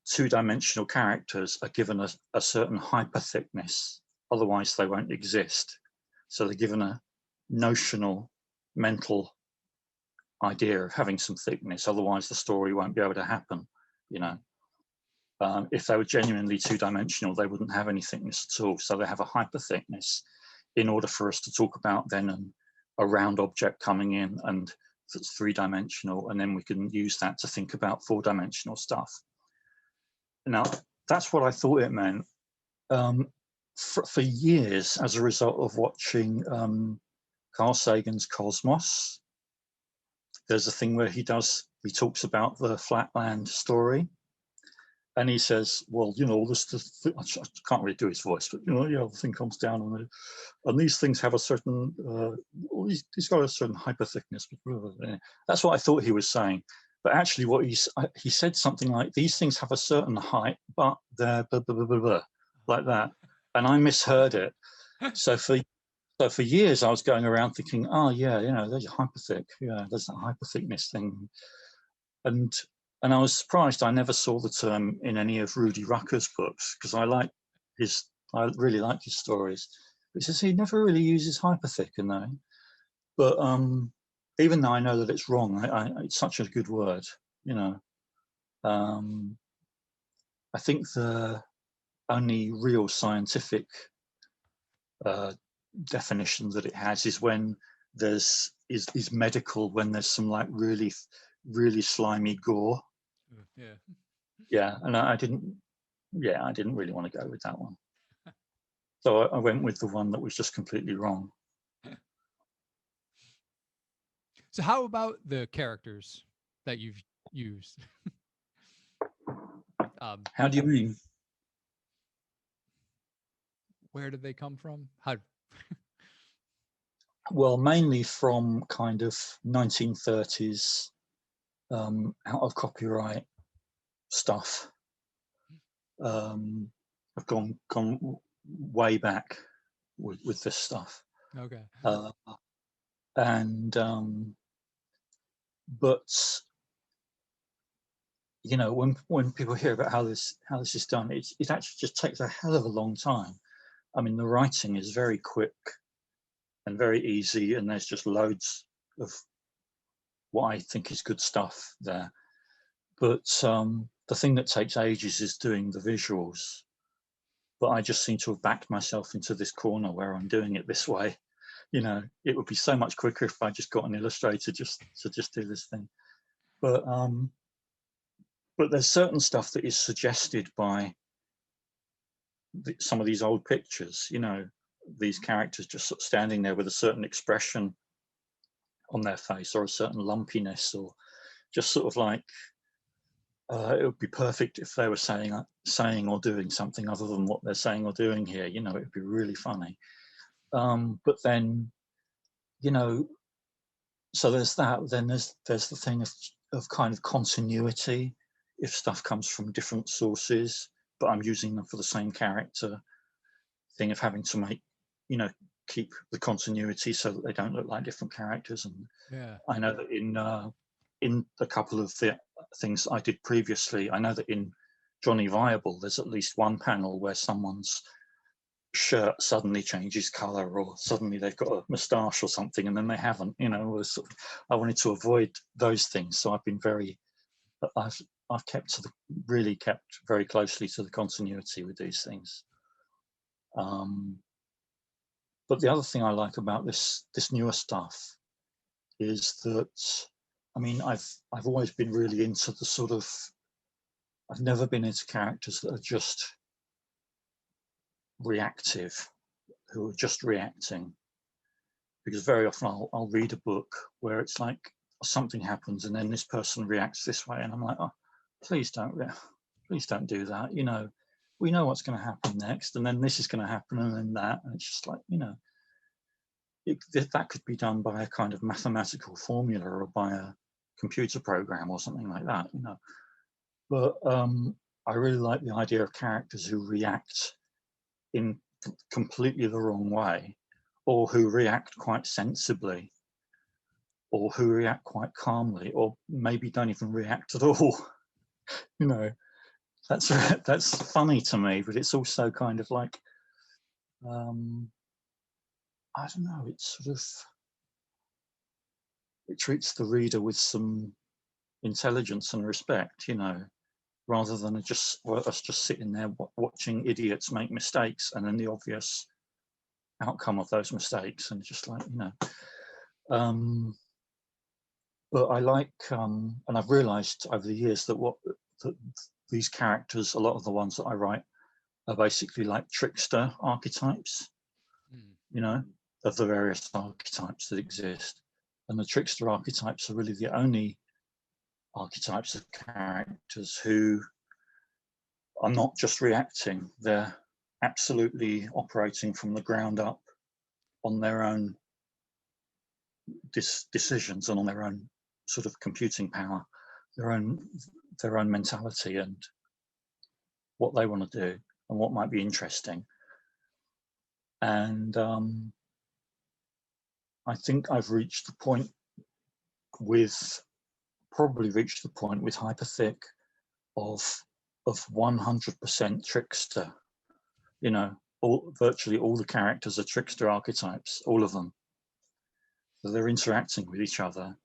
2-dimensional characters are given a certain hyperthickness, otherwise they won't exist. So they're given a notional mental idea of having some thickness, otherwise the story won't be able to happen, you know. If they were genuinely 2-dimensional, they wouldn't have any thickness at all. So they have a hyperthickness in order for us to talk about then a round object coming in and that's 3-dimensional, and then we can use that to think about 4-dimensional stuff. Now, that's what I thought it meant. For years, as a result of watching Carl Sagan's Cosmos, there's a thing where he talks about the Flatland story. And he says, well, you know, I can't really do his voice, but, you know, yeah, the thing comes down and these things have a certain, he's got a certain hyperthickness. That's what I thought he was saying. But actually what he said something like, these things have a certain height, but they're blah, blah, blah, blah, blah, like that. And I misheard it. So for years I was going around thinking, oh yeah, you know, there's a hyperthick. Yeah, there's that hyperthickness thing. And I was surprised I never saw the term in any of Rudy Rucker's books, because I really like his stories. But he says he never really uses hyperthick in there. But even though I know that it's wrong, it's such a good word, you know. I think the only real scientific definition that it has is when is medical, when there's some like really, really slimy gore. Yeah, and I didn't really want to go with that one. So I went with the one that was just completely wrong. So how about the characters that you've used? How do you mean? Where did they come from? How? Well, mainly from kind of 1930s out of copyright stuff. I've gone way back with this stuff. Okay. But you know, when people hear about how this is done, it actually just takes a hell of a long time. I mean, the writing is very quick and very easy, and there's just loads of what I think is good stuff there. But the thing that takes ages is doing the visuals. But I just seem to have backed myself into this corner where I'm doing it this way. You know, it would be so much quicker if I just got an illustrator just to just do this thing. But there's certain stuff that is suggested by some of these old pictures, you know, these characters just sort of standing there with a certain expression on their face or a certain lumpiness, or just sort of like, it would be perfect if they were saying or doing something other than what they're saying or doing here. You know, it would be really funny. But then, you know, so there's that. Then there's the thing of kind of continuity. If stuff comes from different sources, but I'm using them for the same character, thing of having to make, you know, keep the continuity so that they don't look like different characters. And Yeah. I know that in a couple of the things I did previously, I know that in Johnny Viable, there's at least one panel where someone's shirt suddenly changes color, or suddenly they've got a moustache or something, and then they haven't. You know, I wanted to avoid those things, so I've been I've kept very closely to the continuity with these things. But the other thing I like about this newer stuff is that, I mean, I've always been really into the sort of, I've never been into characters that are just reactive, who are just reacting. Because very often I'll read a book where it's like something happens and then this person reacts this way, and I'm like, oh, please don't do that. You know, we know what's going to happen next, and then this is going to happen, and then that, and it's just like, you know, that could be done by a kind of mathematical formula or by a computer program or something like that, you know. But I really like the idea of characters who react in completely the wrong way, or who react quite sensibly, or who react quite calmly, or maybe don't even react at all. You know, that's funny to me, but it's also kind of like, I don't know, it's sort of, it treats the reader with some intelligence and respect, you know, rather than us just sitting there watching idiots make mistakes and then the obvious outcome of those mistakes, and just like, you know. But I like, and I've realised over the years that these characters, a lot of the ones that I write, are basically like trickster archetypes, you know, of the various archetypes that exist. And the trickster archetypes are really the only archetypes of characters who are not just reacting, they're absolutely operating from the ground up on their own decisions and on their own sort of computing power, their own mentality and what they want to do and what might be interesting. And I think I've reached the point probably reached the point with Hyperthick of 100% trickster. You know, virtually all the characters are trickster archetypes, all of them. So they're interacting with each other,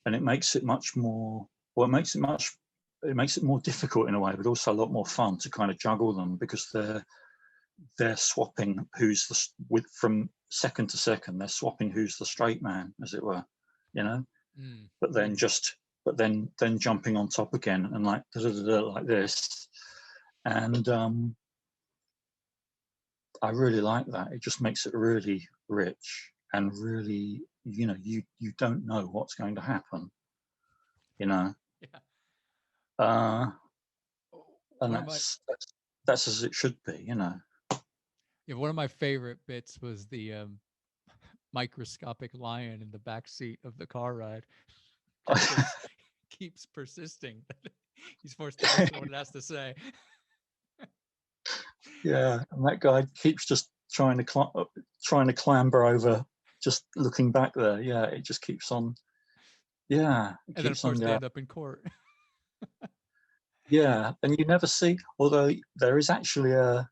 and it makes it much more, well, it makes it more difficult in a way, but also a lot more fun to kind of juggle them, because they're swapping from second to second, they're swapping who's the straight man, as it were, you know. But then then jumping on top again and like like this, and I really like that. It just makes it really rich and really, you know, you don't know what's going to happen, you know. Yeah. And that's as it should be, you know. Yeah, one of my favorite bits was the microscopic lion in the back seat of the car ride. That keeps persisting. He's forced to listen to what it has to say. Yeah, and that guy keeps just trying to clamber over, just looking back there. Yeah, it just keeps on. Yeah, and then of course they end up in court. Yeah, and you never see. Although there is actually an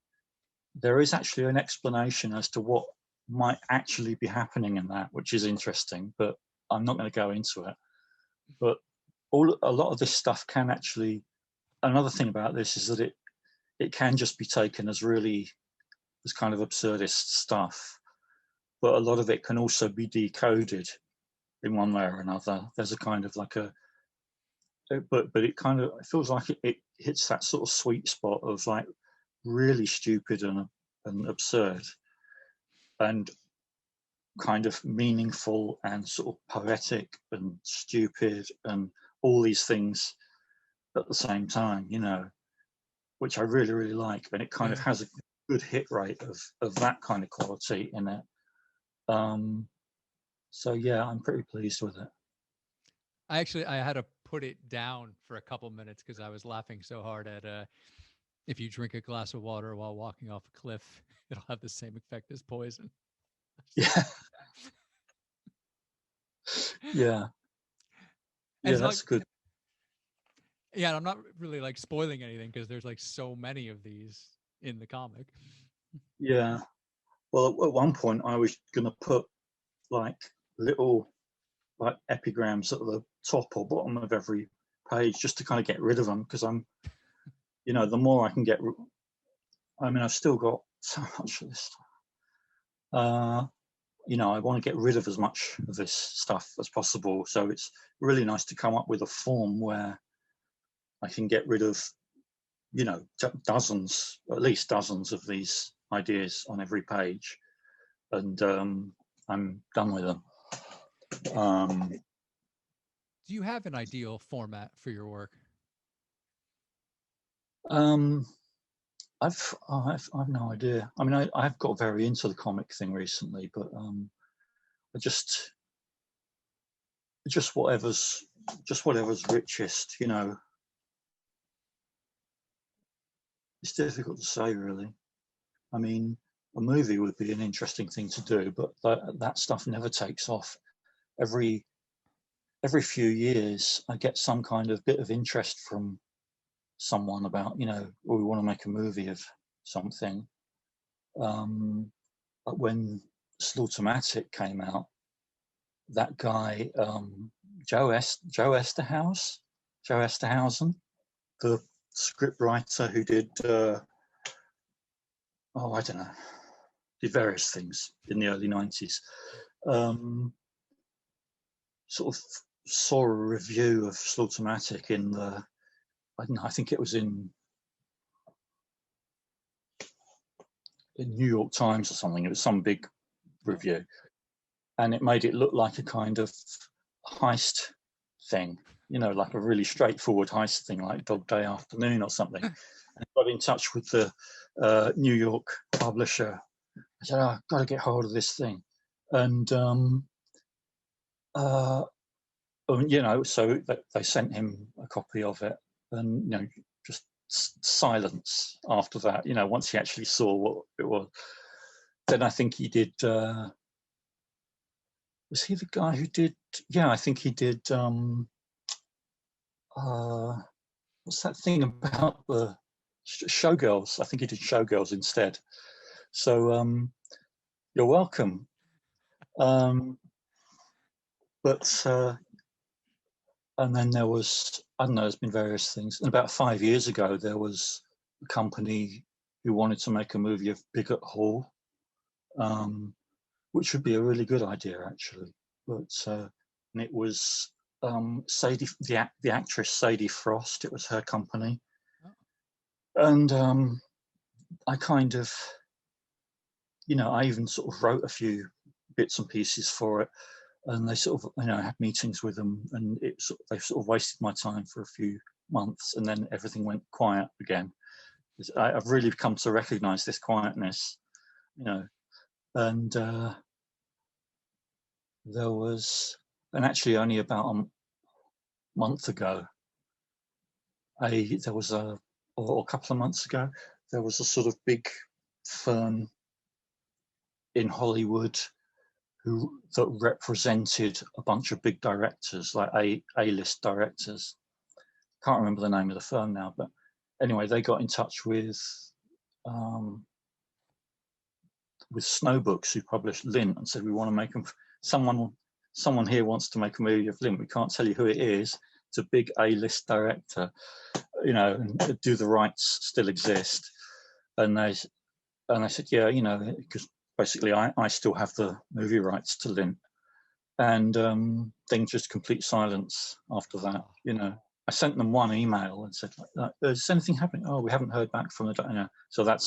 explanation as to what might actually be happening in that, which is interesting. But I'm not going to go into it. But a lot of this stuff can actually another thing about this is that it can just be taken as really as kind of absurdist stuff, but a lot of it can also be decoded in one way or another. There's a kind of like but it kind of, it feels like it hits that sort of sweet spot of like really stupid and absurd, and kind of meaningful and sort of poetic and stupid and all these things at the same time, you know, which I really, really like. And it kind of has a good hit rate of that kind of quality in it. So yeah, I'm pretty pleased with it. I had to put it down for a couple minutes because I was laughing so hard at if you drink a glass of water while walking off a cliff, it'll have the same effect as poison. Yeah. Yeah. Yeah, that's like, good. Yeah, I'm not really like spoiling anything because there's like so many of these in the comic. Yeah. Well, at one point I was going to put like little like epigrams at the top or bottom of every page just to kind of get rid of them, because I'm, you know, the more I can get, I mean, I've still got so much of this. You know, I want to get rid of as much of this stuff as possible. So it's really nice to come up with a form where I can get rid of, you know, dozens, at least dozens of these ideas on every page, and I'm done with them. Do you have an ideal format for your work? I've no idea. I mean, I've got very into the comic thing recently, but I just whatever's richest, you know. It's difficult to say, really. I mean, a movie would be an interesting thing to do, but that stuff never takes off. Every few years, I get some kind of bit of interest from someone about, you know, we want to make a movie of something. But when Slaughtermatic came out, that guy, Joe Esterhausen, the script writer who did, I don't know, did various things in the early 90s, sort of saw a review of Slaughtermatic in the, I don't know, I think it was in New York Times or something. It was some big review, and it made it look like a kind of heist thing, you know, like a really straightforward heist thing, like Dog Day Afternoon or something. And got in touch with the New York publisher. I said, I've got to get hold of this thing. And, you know, so they sent him a copy of it, and, you know, just silence after that, you know, once he actually saw what it was. Then I think he did, was he the guy who did, yeah, I think he did, what's that thing about the Showgirls? I think he did Showgirls instead. So you're welcome. But and then there was, I don't know, there's been various things. And about 5 years ago, there was a company who wanted to make a movie of Bigot Hall, which would be a really good idea, actually. But and it was Sadie, the actress Sadie Frost. It was her company, and I kind of, you know, I even sort of wrote a few bits and pieces for it, and they sort of, you know, had meetings with them, and they sort of wasted my time for a few months, and then everything went quiet again. I've really come to recognise this quietness, you know, and there was, and actually only about a month ago, or a couple of months ago, there was a sort of big firm in Hollywood that represented a bunch of big directors, like A-list directors. Can't remember the name of the firm now, but anyway, they got in touch with Snowbooks, who published Lint, and said, we want to make them, someone here wants to make a movie of Lint. We can't tell you who it is. It's a big A-list director. you know, and do the rights still exist? And they said, yeah, you know, because basically I still have the movie rights to Lint. And then just complete silence after that, you know. I sent them one email and said, is anything happening? Oh, we haven't heard back from the, you know. So that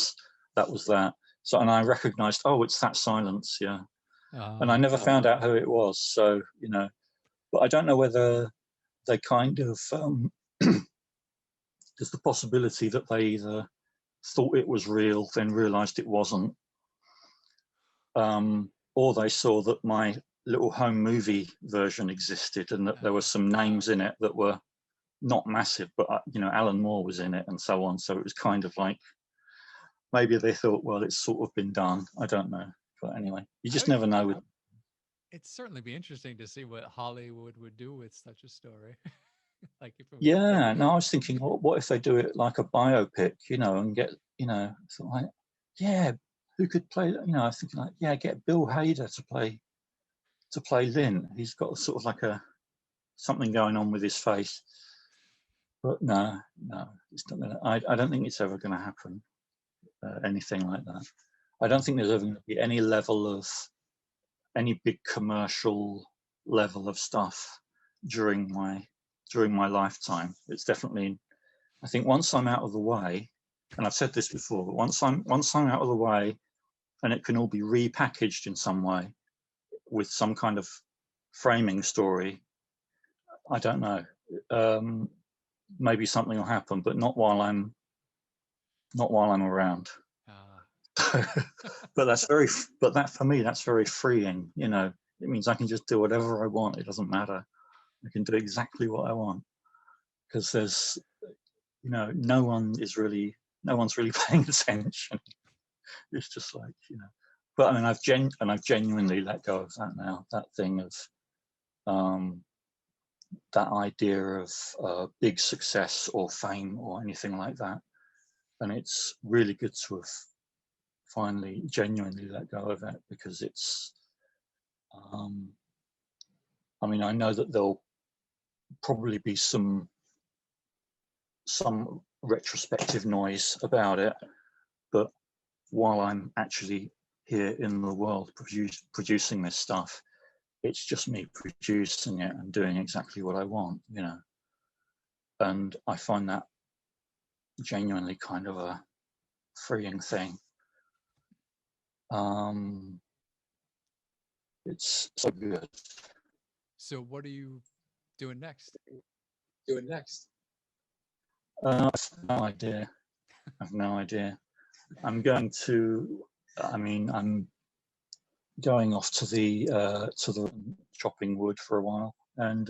was that. So, and I recognized, oh, it's that silence, yeah. And I never found out who it was. So, you know, but I don't know whether they kind of, there's the possibility that they either thought it was real, then realized it wasn't, or they saw that my little home movie version existed and that there were some names in it that were not massive, but you know, Alan Moore was in it and so on. So it was kind of like, maybe they thought, well, it's sort of been done. I don't know. But anyway, you just never know. It'd certainly be interesting to see what Hollywood would do with such a story. Like if it yeah, no, I was thinking, what if they do it like a biopic, you know, and get, you know, sort of like, yeah, who could play, you know, I was thinking like, yeah, get Bill Hader to play Lint. He's got sort of like something going on with his face. But no, it's not gonna, I don't think it's ever going to happen, anything like that. I don't think there's ever going to be any level of, any big commercial level of stuff during my lifetime. It's definitely, I think once I'm out of the way, and I've said this before, but once I'm out of the way and it can all be repackaged in some way with some kind of framing story, I don't know. Maybe something will happen, but not while I'm around. But that for me, that's very freeing. You know, it means I can just do whatever I want. It doesn't matter. I can do exactly what I want because there's, you know, no one's really paying attention. It's just like, you know. But I mean, I've genuinely let go of that now. That thing of that idea of big success or fame or anything like that. And it's really good to have finally genuinely let go of it, because it's, I mean, I know that there'll probably be some retrospective noise about it, but while I'm actually here in the world producing this stuff, it's just me producing it and doing exactly what I want, you know. And I find that genuinely kind of a freeing thing. It's so good. So what are you doing next? I have no idea. I'm going off to the chopping wood for a while, and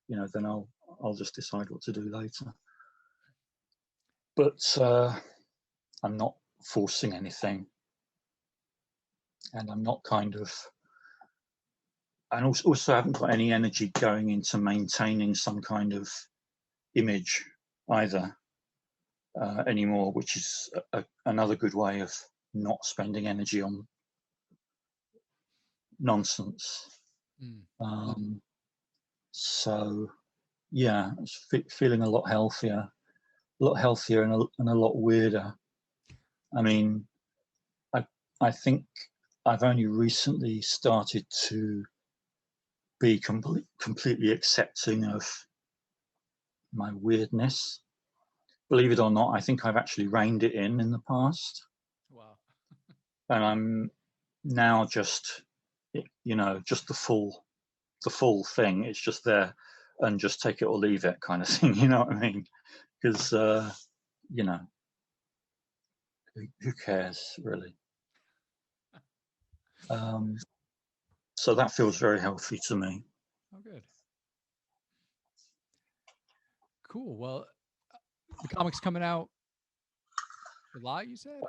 you know, then I'll just decide what to do later. But I'm not forcing anything, and I'm not kind of, and also haven't got any energy going into maintaining some kind of image either anymore, which is another good way of not spending energy on nonsense. So yeah, it's feeling a lot healthier and a lot weirder. I mean, I think I've only recently started to be completely accepting of my weirdness. Believe it or not, I think I've actually reined it in the past. Wow. And I'm now just, you know, just the full thing. It's just there, and just take it or leave it kind of thing. You know what I mean? Because you know, who cares really? So that feels very healthy to me. Oh, good. Cool. Well, the comic's coming out July, you said?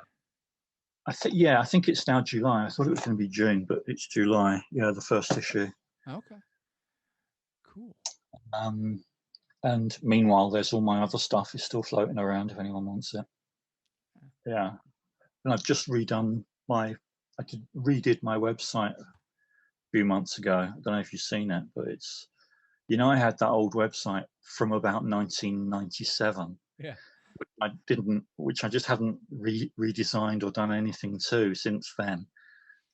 I think it's now July. I thought it was going to be June, but it's July. Yeah, the first issue. Okay. Cool. And meanwhile, there's all my other stuff is still floating around if anyone wants it. Yeah. And I've just redid my website a few months ago. I don't know if you've seen it, but it's, you know, I had that old website from about 1997, Yeah. Which I just haven't redesigned or done anything to since then.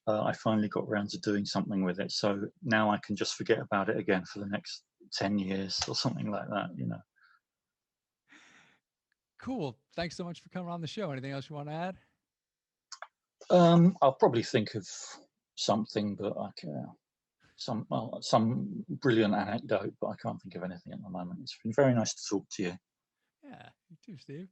I finally got around to doing something with it, so now I can just forget about it again for the next 10 years or something like that, you know. Cool. Thanks so much for coming on the show. Anything else you want to add? I'll probably think of something, but some brilliant anecdote, but I can't think of anything at the moment. It's been very nice to talk to you. Yeah, you too, Steve.